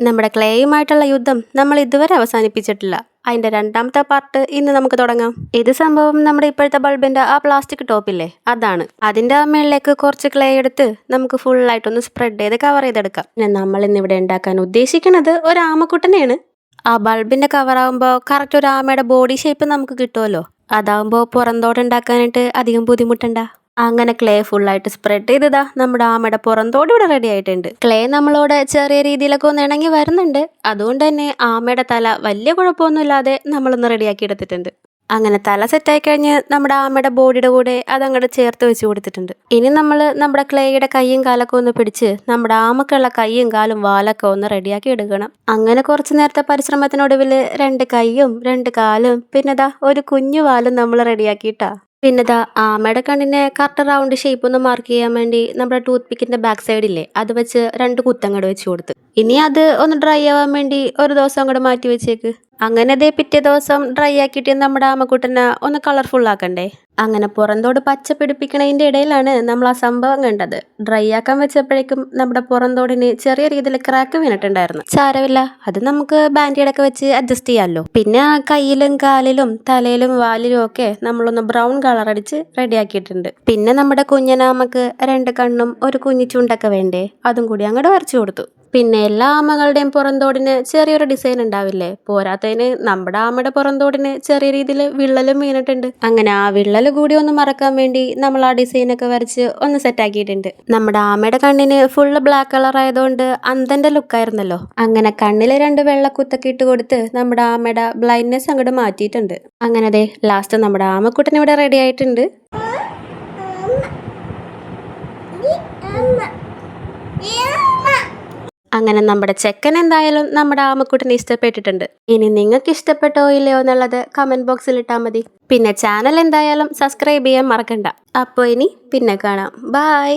നമ്മുടെ ക്ലേയുമായിട്ടുള്ള യുദ്ധം നമ്മൾ ഇതുവരെ അവസാനിപ്പിച്ചിട്ടില്ല. അതിന്റെ രണ്ടാമത്തെ പാർട്ട് ഇന്ന് നമുക്ക് തുടങ്ങാം. ഇത് സംഭവം നമ്മുടെ ഇപ്പോഴത്തെ ബൾബിന്റെ ആ പ്ലാസ്റ്റിക് ടോപ്പില്ലേ, അതാണ്. അതിന്റെ ആ മേളിലേക്ക് കുറച്ച് ക്ലേ എടുത്ത് നമുക്ക് ഫുൾ ആയിട്ടൊന്ന് സ്പ്രെഡ് ചെയ്ത് കവർ ചെയ്തെടുക്കാം. പിന്നെ നമ്മൾ ഇന്ന് ഇവിടെ ഉണ്ടാക്കാൻ ഉദ്ദേശിക്കുന്നത് ഒരു ആമക്കുട്ടനെയാണ്. ആ ബൾബിന്റെ കവർ ആകുമ്പോൾ കറക്റ്റ് ഒരു ആമയുടെ ബോഡി ഷേപ്പ് നമുക്ക് കിട്ടുമല്ലോ. അതാവുമ്പോൾ പുറന്തോട് ഉണ്ടാക്കാനായിട്ട് അധികം ബുദ്ധിമുട്ടണ്ട. അങ്ങനെ ക്ലേ ഫുള്ളായിട്ട് സ്പ്രെഡ് ചെയ്തതാ നമ്മുടെ ആമയുടെ പുറന്തോട് ഇവിടെ റെഡി ആയിട്ടുണ്ട്. ക്ലേ നമ്മളോട് ചെറിയ രീതിയിലൊക്കെ ഒന്ന് ഇണങ്ങി വരുന്നുണ്ട്. അതുകൊണ്ട് തന്നെ ആമയുടെ തല വലിയ കുഴപ്പമൊന്നുമില്ലാതെ നമ്മളൊന്ന് റെഡിയാക്കി എടുത്തിട്ടുണ്ട്. അങ്ങനെ തല സെറ്റായി കഴിഞ്ഞ് നമ്മുടെ ആമയുടെ ബോഡിയുടെ കൂടെ അതങ്ങോട്ട് ചേർത്ത് വെച്ച് കൊടുത്തിട്ടുണ്ട്. ഇനി നമ്മൾ നമ്മുടെ ക്ലേയുടെ കൈയും കാലൊക്കെ ഒന്ന് പിടിച്ച് നമ്മുടെ ആമക്കുള്ള കൈയും കാലും വാലൊക്കെ ഒന്ന് റെഡിയാക്കി എടുക്കണം. അങ്ങനെ കുറച്ച് നേരത്തെ പരിശ്രമത്തിനൊടുവിൽ 2 കൈയും 2 കാലും പിന്നെതാ ഒരു കുഞ്ഞു വാലും നമ്മൾ റെഡിയാക്കിയിട്ടാ. പിന്നെതാ ആമയുടെ കണ്ണിനെ കറക്റ്റ് റൗണ്ട് ഷേപ്പ് ഒന്ന് മാർക്ക് ചെയ്യാൻ വേണ്ടി നമ്മുടെ ടൂത്ത് പിക്കിന്റെ ബാക്ക് സൈഡില്ലേ അത് വെച്ച് 2 കുത്തങ്ങട് വെച്ച് കൊടുത്ത്. ഇനി അത് ഒന്ന് ഡ്രൈ ആവാൻ വേണ്ടി ഒരു ദിവസം അങ്ങോട്ട് മാറ്റി വെച്ചേക്ക്. അങ്ങനെ അതേ പിറ്റേ ദിവസം ഡ്രൈ ആക്കിയിട്ട് നമ്മുടെ ആമക്കുട്ടനെ ഒന്ന് കളർഫുൾ ആക്കണ്ടേ. അങ്ങനെ പുറന്തോട് പച്ച പിടിപ്പിക്കണതിന്റെ ഇടയിലാണ് നമ്മൾ ആ സംഭവം കണ്ടത്. ഡ്രൈ ആക്കാൻ വെച്ചപ്പോഴേക്കും നമ്മുടെ പുറന്തോടിന് ചെറിയ രീതിയിൽ ക്രാക്ക് വീണിട്ടുണ്ടായിരുന്നു. സാരമില്ല, അത് നമുക്ക് ബാൻഡേഡൊക്കെ വെച്ച് അഡ്ജസ്റ്റ് ചെയ്യാമല്ലോ. പിന്നെ ആ കയ്യിലും കാലിലും തലയിലും വാലിലും ഒക്കെ നമ്മളൊന്ന് ബ്രൗൺ കളർ അടിച്ച് റെഡിയാക്കിയിട്ടുണ്ട്. പിന്നെ നമ്മുടെ കുഞ്ഞനാമക്ക് 2 കണ്ണും ഒരു കുഞ്ഞു ചുണ്ടൊക്കെ വേണ്ടേ, അതും കൂടി അങ്ങോട്ട് വരച്ചു കൊടുത്തു. പിന്നെ എല്ലാ ആമകളുടെയും പുറന്തോടിന് ചെറിയൊരു ഡിസൈൻ ഉണ്ടാവില്ലേ, പോരാത്തതിന് നമ്മുടെ ആമയുടെ പുറന്തോടിന് ചെറിയ രീതിയിൽ വിള്ളലും വീണിട്ടുണ്ട്. അങ്ങനെ ആ വിള്ളൽ കൂടി ഒന്ന് മറക്കാൻ വേണ്ടി നമ്മൾ ആ ഡിസൈനൊക്കെ വരച്ച് ഒന്ന് സെറ്റ് ആക്കിയിട്ടുണ്ട്. നമ്മുടെ ആമയുടെ കണ്ണിന് ഫുള്ള് ബ്ലാക്ക് കളർ ആയതുകൊണ്ട് അന്തന്റെ ലുക്കായിരുന്നല്ലോ. അങ്ങനെ കണ്ണിൽ 2 വെള്ളക്കുത്തൊക്കെ ഇട്ട് കൊടുത്ത് നമ്മുടെ ആമയുടെ ബ്ലൈൻഡ്നെസ് അങ്ങോട്ട് മാറ്റിയിട്ടുണ്ട്. അങ്ങനെ അതെ ലാസ്റ്റ് നമ്മുടെ ആമക്കുട്ടൻ ഇവിടെ റെഡി ആയിട്ടുണ്ട്. അങ്ങനെ നമ്മുടെ ചെക്കൻ എന്തായാലും നമ്മുടെ ആമക്കുട്ടനെ ഇഷ്ടപ്പെട്ടിട്ടുണ്ട്. ഇനി നിങ്ങൾക്ക് ഇഷ്ടപ്പെട്ടോ ഇല്ലയോ എന്നുള്ളത് കമന്റ് ബോക്സിൽ ഇട്ടാൽ മതി. പിന്നെ ചാനൽ എന്തായാലും സബ്സ്ക്രൈബ് ചെയ്യാൻ മറക്കണ്ട. അപ്പോൾ ഇനി പിന്നെ കാണാം. ബൈ.